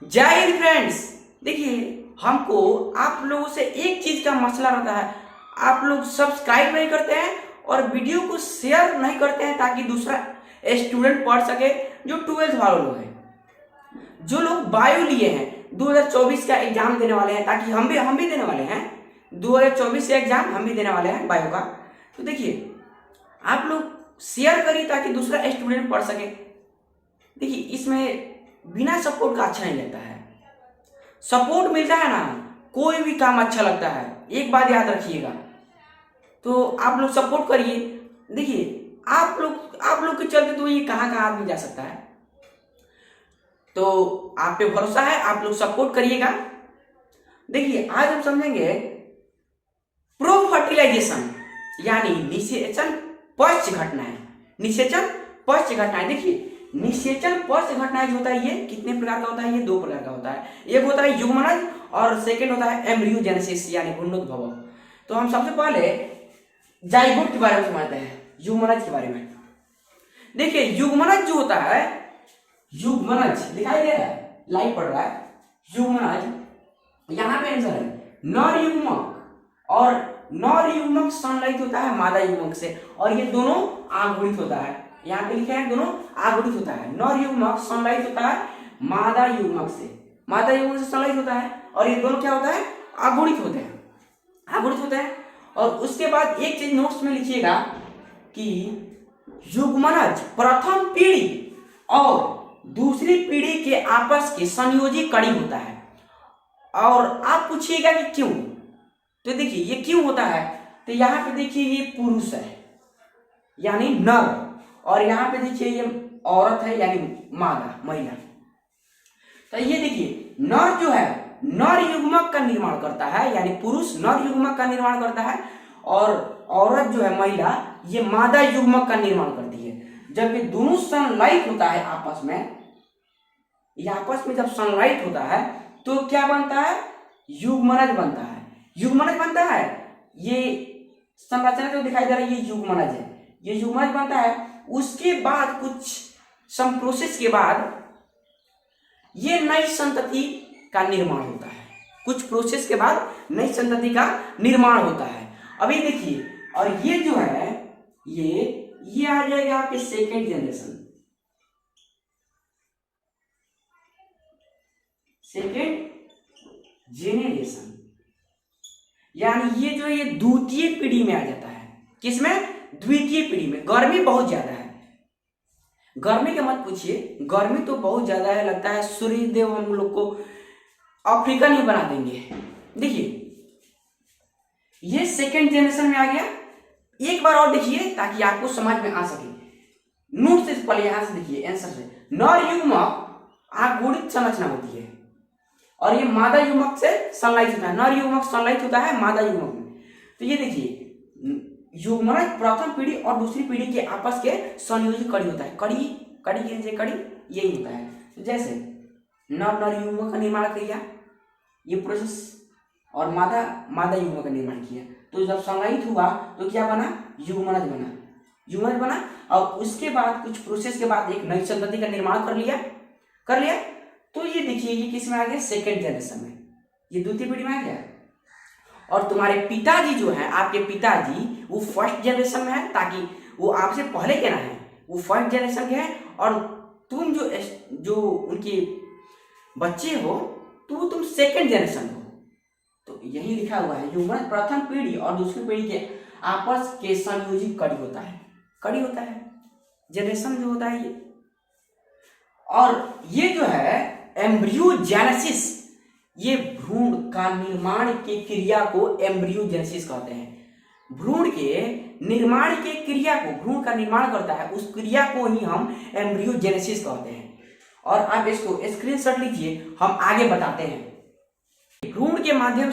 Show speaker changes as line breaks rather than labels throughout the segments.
जय हिंद फ्रेंड्स। देखिए, हमको आप लोगों से एक चीज का मसला रहता है। आप लोग सब्सक्राइब नहीं करते हैं और वीडियो को शेयर नहीं करते हैं ताकि दूसरा स्टूडेंट पढ़ सके जो 12th वाले लोग हैं, जो लोग बायो लिए हैं, 2024 का एग्जाम देने वाले हैं, ताकि हम भी देने वाले हैं 2024 का एग्जाम, हम भी देने वाले हैं बायो का। तो देखिए, आप लोग शेयर करिए ताकि दूसरा स्टूडेंट पढ़ सके। देखिए, इसमें बिना सपोर्ट का अच्छा नहीं लगता है। सपोर्ट मिलता है ना, कोई भी काम अच्छा लगता है। एक बात याद रखिएगा, तो आप लोग सपोर्ट करिए। देखिए, आप लोग के चलते तो ये कहाँ कहाँ आदमी जा सकता है। तो आप पे भरोसा है, आप लोग सपोर्ट करिएगा। देखिए, आज हम समझेंगे प्रो फर्टिलाइजेशन यानी निषेचन पश्च घटनाएं। निषेचन पश्च घटनाएं। देखिए, निषेचन पश्च घटनाएं जो होता है ये कितने प्रकार का होता है? ये दो प्रकार का होता है। एक होता है युग्मनज और सेकंड होता है एम्ब्रियोजेनेसिस यानी भ्रूणोद्भव। तो हम सबसे पहले जाइगोट के बारे में समझते हैं, युग्मनज के बारे में। देखिए, युग्मनज जो होता है, युग्मनज दिखाई दे रहा है, लाइव पढ़ रहा है। युग्मनज यहाँ पे आंसर है नर युग्मक, और नर युग्मक संलयित होता है मादा युग्मक से, और ये दोनों आगुणित होता है। यहाँ पे लिखे हैं दोनों आगुणित होता है। नर युग्मक संलयित होता है मादा युग्मक से, मादा युग्मक से संलयित होता है, और ये दोनों क्या होता है? आगुणित होते हैं, आगुणित होते हैं। और उसके बाद एक चीज नोट्स में लिखिएगा कि युग्मनज प्रथम पीढ़ी और दूसरी पीढ़ी के आपस के संयोजी कड़ी होता है। और आप पूछिएगा कि क्यों? तो देखिए, ये क्यों होता है? तो यहाँ पे देखिए, ये पुरुष है यानी नर, और यहाँ पे देखिए ये औरत है यानी मादा, महिला। तो ये देखिए, नर जो है नर युग्मक का निर्माण करता है, यानी पुरुष नर युग्मक का निर्माण करता है, और औरत जो है महिला, ये मादा युग्मक का निर्माण करती है। जब ये दोनों संलयित होता है आपस में, ये आपस में जब संलयित होता है तो क्या बनता है? युग्मनज बनता है। युग्मनज बनता है। ये संरचना जो दिखाई दे रहा है ये युग्मनज है, ये युग्मनज बनता है। उसके बाद कुछ सम प्रोसेस के बाद ये नई संतति का निर्माण होता है। कुछ प्रोसेस के बाद नई संतति का निर्माण होता है। अभी देखिए, और ये जो है ये आ जाएगा आपके सेकेंड जनरेशन, सेकेंड जेनरेशन, यानी ये जो ये द्वितीय पीढ़ी में आ जाता है। किसमें? द्वितीय पीढ़ी में। गर्मी बहुत ज्यादा है, गर्मी का मत पूछिए, गर्मी तो बहुत ज्यादा है, लगता है सूर्य देव हम लोग को अफ्रीकन ही बना देंगे। देखिए, ये सेकेंड जनरेशन में आ गया। एक बार और देखिए ताकि आपको समझ में आ सके। नोट से पहले यहां से देखिए, आंसर से नर युग्मक आगुणित संरचना होती है, और ये मादा युग्मक से संलयित होता है। नर युग्मक संलयित होता है मादा युग्मक में। तो ये देखिए, युग्मनज प्रथम पीढ़ी और दूसरी पीढ़ी के आपस के संयोजी कड़ी होता है। कड़ी के कड़ी यही होता है। तो जैसे नर युग्मक का निर्माण किया, ये प्रोसेस, और मादा युग्मक का निर्माण किया, तो जब संलयित हुआ तो क्या बना? युग्मनज बना, युग्मनज बना। और उसके बाद कुछ प्रोसेस के बाद एक नई संतति का निर्माण कर लिया। तो ये देखिए, ये किस में आ गया? सेकेंड जनरेशन में, ये द्वितीय पीढ़ी में आ गया। और तुम्हारे पिताजी जो है, आपके पिताजी, वो फर्स्ट जनरेशन में है, ताकि वो आपसे पहले के ना है, वो फर्स्ट जनरेशन के हैं, और तुम जो उनके बच्चे हो तो तुम सेकेंड जनरेशन हो। तो यही लिखा हुआ है, युग्मनज प्रथम पीढ़ी और दूसरी पीढ़ी के आपस के संयोजी कड़ी होता है। कड़ी होता है, जनरेशन जो होता है ये। और ये जो है एम्ब्रियोजेनेसिस, ये भ्रूण का निर्माण की क्रिया को एम्ब्रियोजेनेसिस कहते हैं। भ्रूण के निर्माण की क्रिया को, भ्रूण का निर्माण करता है उस क्रिया को ही हम एम्ब्रियोजेनेसिस कहते हैं। और आप इसको स्क्रीनशॉट लीजिए, हम आगे बताते हैं। भ्रूण के माध्यम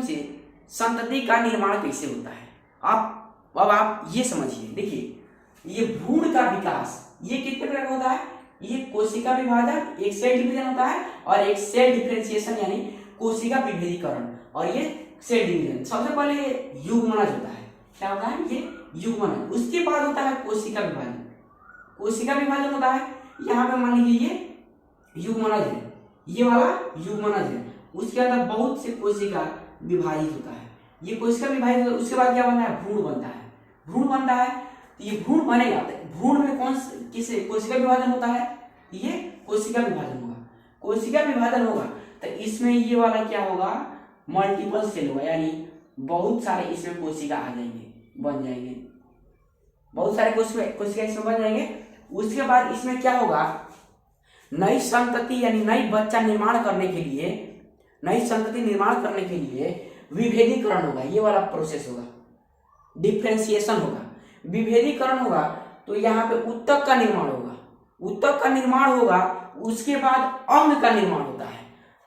से संतति का निर्माण कैसे होता है। अब आप ये समझिए। देखिए, ये भ्रूण का विकास ये कितने प्रकार का होता है? ये कोशिका विभाजन, एक सेल डिवीजन होता है, और एक सेल डिफरेंशिएशन यानी कोशिका विभेदीकरण, और ये सेल डिवीजन। सबसे पहले युग्मनज होता है। क्या होता है? ये युग्मनज। उसके बाद होता है कोशिका विभाजन। कोशिका विभाजन होता है, यहाँ पे मान लीजिए ये युग्मनज है, ये वाला युग्मनज है, उसके अंदर बहुत से कोशिका विभाजित होता है। ये कोशिका विभाजित होता है, उसके बाद क्या बनता है, भ्रूण बनता है। भ्रूण बनता है तो ये भ्रूण बनेगा, भ्रूण में कौन किसे कोशिका विभाजन होता है, ये कोशिका विभाजन होगा। कोशिका विभाजन होगा तो इसमें ये वाला क्या होगा, मल्टीपल सेल होगा, यानी बहुत सारे इसमें कोशिका आ जाएंगे, बन जाएंगे, बहुत सारे कोशिका इसमें बन जाएंगे। उसके बाद इसमें क्या होगा, नई संतति यानी नई बच्चा निर्माण करने के लिए, नई संतति निर्माण करने के लिए विभेदीकरण होगा, ये वाला प्रोसेस होगा, डिफ्रेंशिएशन होगा, विभेदीकरण होगा। तो यहाँ पे उत्तक का निर्माण होगा, उत्तक का निर्माण होगा, उसके बाद अंग का निर्माण होता है,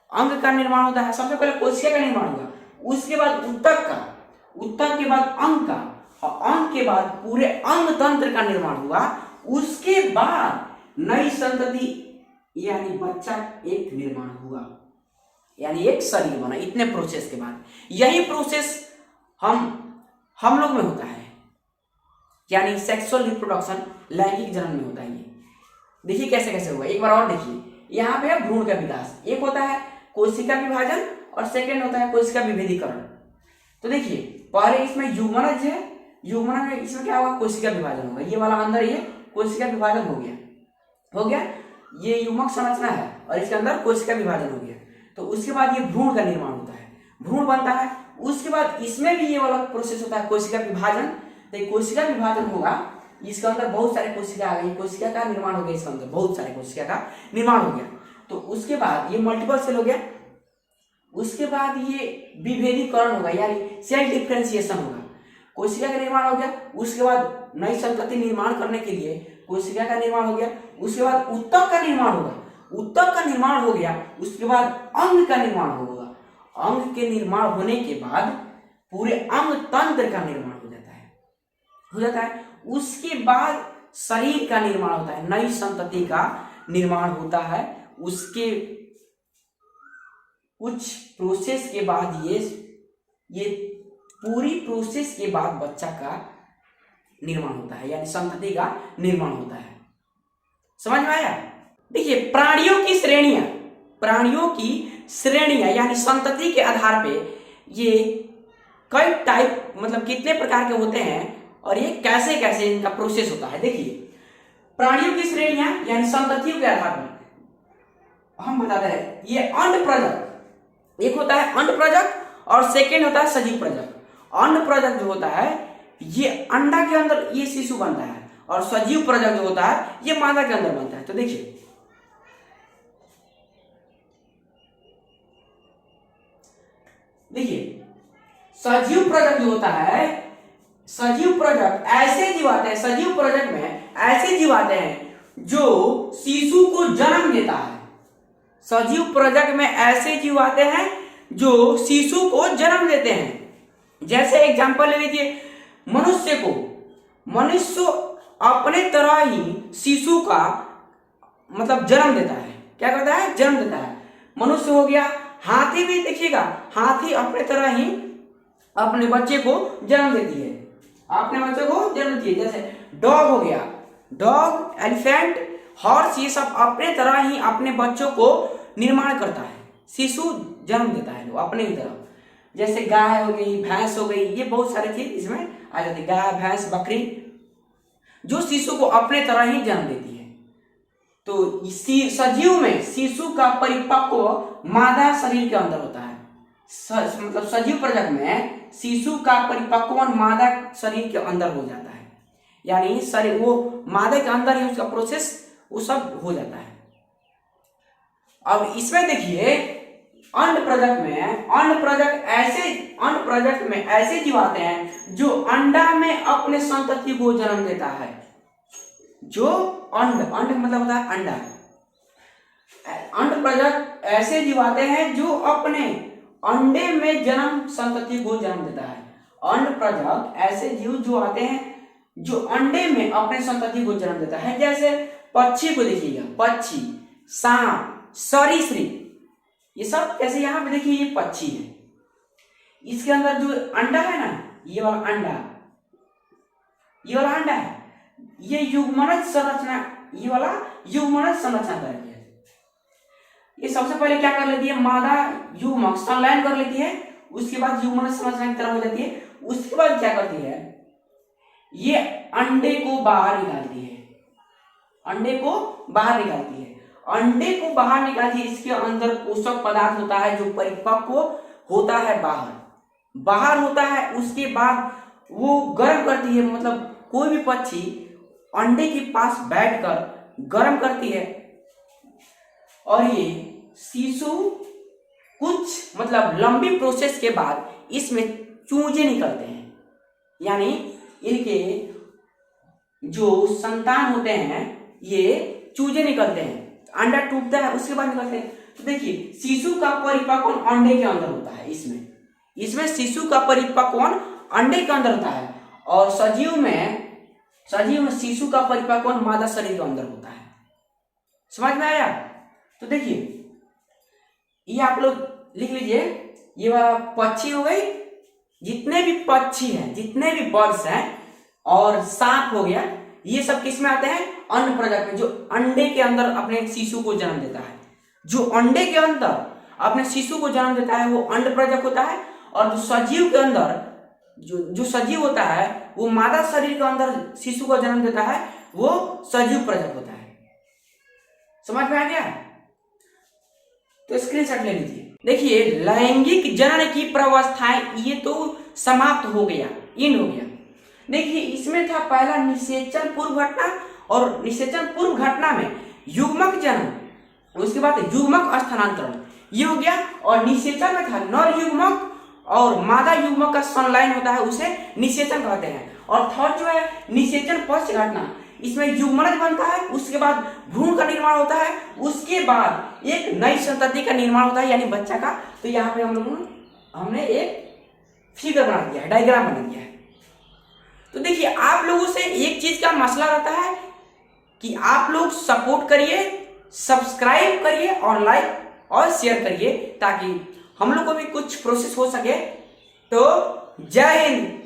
अंग का निर्माण होता है। सबसे पहले कोशिका का निर्माण होगा, उसके बाद उत्तक का, उत्तक के बाद अंग का, और अंग के बाद पूरे अंग तंत्र का निर्माण हुआ। उसके बाद नई संतति यानी बच्चा एक निर्माण हुआ, यानी एक शरीर बना। इतने प्रोसेस के बाद, यही प्रोसेस हम लोग में होता है, यानी सेक्सुअल रिप्रोडक्शन, लैंगिक जन्म में होता है। ये देखिए कैसे कैसे होगा, एक बार और देखिए। यहाँ पे है भ्रूण का विकास, एक होता है कोशिका विभाजन और सेकंड होता है कोशिका विभेदीकरण। तो देखिए पहले इसमें युग्मनज है, युग्मनज में इसमें क्या होगा, कोशिका विभाजन होगा, ये वाला अंदर ये कोशिका विभाजन हो गया, ये युग्मक संरचना है और इसके अंदर कोशिका विभाजन हो गया। तो उसके बाद ये भ्रूण का निर्माण होता है, भ्रूण बनता है। उसके बाद इसमें भी ये वाला प्रोसेस होता है कोशिका विभाजन। तो कोशिका विभाजन होगा, इसके अंदर बहुत सारे कोशिका आ गई, कोशिका का निर्माण हो गया, इसके अंदर बहुत सारे कोशिका का निर्माण हो गया। तो उसके बाद ये मल्टीपल सेल हो गया, उसके बाद ये विभेदीकरण होगा, यानी सेल डिफ्रेंशिएशन होगा, कोशिका का निर्माण हो गया। उसके बाद नई संतति निर्माण करने के लिए कोशिका का निर्माण हो गया। उसके बाद उत्तक का निर्माण होगा, उत्तक का निर्माण हो गया। उसके बाद अंग का निर्माण होगा, अंग के निर्माण होने के बाद पूरे अंग तंत्र का निर्माण हो जाता है। उसके बाद शरीर का निर्माण होता है, नई संतति का निर्माण होता है। उसके कुछ प्रोसेस के बाद ये पूरी प्रोसेस के बाद बच्चा का निर्माण होता है, यानी संतति का निर्माण होता है। समझ में आया? देखिए प्राणियों की श्रेणियां यानी संतति के आधार पे ये कई टाइप, मतलब कितने प्रकार के होते हैं और ये कैसे कैसे इनका प्रोसेस होता है। देखिए प्राणियों की श्रेणियां यानी संततियों के आधार पर हम बताते हैं। ये अंड प्रजक, एक होता है अंड प्रजक और सेकेंड होता है सजीव प्रजक। अंड प्रजक जो होता है ये अंडा के अंदर ये शिशु बनता है, और सजीव प्रजक जो होता है ये मादा के अंदर बनता है। तो देखिए सजीव प्रजक जो होता है, सजीव प्रजक ऐसे जीव आते हैं, सजीव प्रजक में ऐसे जीव आते हैं जो शिशु को जन्म देता है। सजीव प्रजक में ऐसे जीव आते हैं जो शिशु को जन्म देते हैं। जैसे एग्जांपल ले लीजिए, मनुष्य अपने तरह ही शिशु का मतलब जन्म देता है। क्या करता है? जन्म देता है। मनुष्य हो गया, हाथी भी देखिएगा, हाथी अपने तरह ही अपने बच्चे को जन्म देती है, अपने बच्चे को जन्म देती है। जैसे डॉग हो गया, डॉग, एलिफेंट, हॉर्स, ये सब अपने तरह ही अपने बच्चों को निर्माण करता है, शिशु जन्म देता है अपने ही तरह। जैसे गाय हो गई, भैंस हो गई, ये बहुत सारे चीज इसमें आ जाती है। गाय, भैंस, बकरी जो शिशु को अपने तरह ही जन्म देती है। तो सजीव में शिशु का परिपक्व मादा शरीर के अंदर होता है। मतलब सजीव प्रजक में शिशु का परिपक्व मादा शरीर के अंदर हो जाता है, यानी शरीर वो मादा के अंदर ही उसका प्रोसेस वो सब हो जाता है। अब इसमें देखिए अंड प्रजक में ऐसे जीव आते हैं जो अंडा में अपने संतति को जन्म देता है। जो अंड मतलब होता है अंडा। अंड प्रजक ऐसे जीव आते हैं जो अपने अंडे में जन्म संतति को जन्म देता है। अंड प्रजक ऐसे जीव जो आते हैं जो अंडे में अपने संतति को जन्म देता है। जैसे पक्षी को देखिएगा, पक्षी, सांप, सरीसृप, ये सब कैसे, यहाँ पे देखिए ये पक्षी है, इसके अंदर जो अंडा है ना, ये वाला अंडा है, ये युग्मनज संरचना, ये वाला युग्मनज संरचना करके है। सबसे पहले क्या कर लेती है, मादा युग्मक संलयन कर लेती है, उसके बाद युग्मन संरचना की तरह हो जाती है। उसके बाद क्या करती है, ये अंडे को बाहर निकालती है, अंडे को बाहर निकालती है। अंडे को बाहर निकालती है, इसके अंदर पोषक पदार्थ होता है जो परिपक्व होता है बाहर होता है। उसके बाद वो गर्म करती है, मतलब कोई भी पक्षी अंडे के पास बैठकर गर्म करती है और ये शिशु कुछ मतलब लंबी प्रोसेस के बाद इसमें चूजे निकलते हैं, यानी इनके जो संतान होते हैं ये चूजे निकलते हैं, अंडा टूटता है उसके बाद निकलते हैं। तो देखिए शिशु का परिपक्वन अंडे के अंदर होता है, इसमें शिशु का परिपक्वन अंडे के अंदर होता है और सजीव में शिशु का परिपक्वन मादा शरीर के अंदर होता है। समझ में आया? तो देखिए ये आप लोग लिख लीजिए, ये पक्षी हो गई, जितने भी पक्षी हैं, जितने भी बर्ड्स हैं और सांप हो गया, ये सब किस में आते हैं, अन्न प्रजक में, जो अंडे के अंदर अपने शिशु को जन्म देता है। जो अंडे के अंदर अपने शिशु को जन्म देता है वो अंड प्रजक होता है, और जो सजीव के अंदर जो सजीव होता है वो मादा शरीर के अंदर शिशु को जन्म देता है, वो सजीव प्रजक होता है। समझ में आ गया? तो स्क्रीनशॉट ले लीजिए। देखिए लैंगिक जनन की प्रवस्थाएं ये तो समाप्त हो गया, इन हो गया। देखिए इसमें था पहला निषेचन पूर्व घटना, और निषेचन पूर्व घटना में युग्मक जनन, उसके बाद युग्मक स्थानांतरण ये हो गया, और निषेचन में था नर युग्मक और मादा युग्मक का संलयन होता है, उसे निषेचन कहते हैं। और थर्ड जो है निषेचन पश्च घटना, इसमें युग्मनज बनता है, उसके बाद भ्रूण का निर्माण होता है, उसके बाद एक नई संतति का निर्माण होता है यानी बच्चा का। तो यहाँ पे हमने एक फिगर बना दिया है, डायग्राम बना दिया है। तो देखिए आप लोगों से एक चीज का मसला रहता है कि आप लोग सपोर्ट करिए, सब्सक्राइब करिए और लाइक और शेयर करिए, ताकि हम लोग को भी कुछ प्रोसेस हो सके। तो जय हिंद।